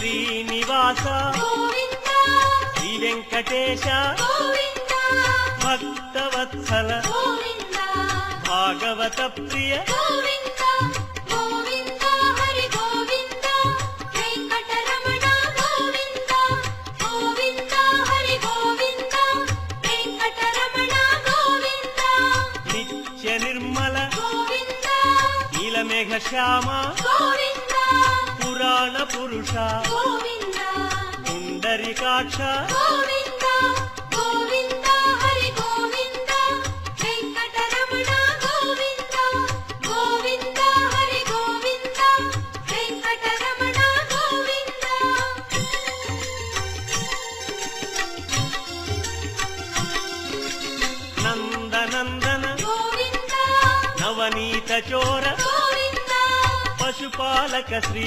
శ్రీనివాస శ్రీ వెంకటేశ భక్తవత్సల భాగవత ప్రియ నిత్య నిర్మల నీలమేఘ శ్యామ పురాణ పురుష పుండరీకాక్ష నందనందన నవనీత చోర పశుపాలక శ్రీ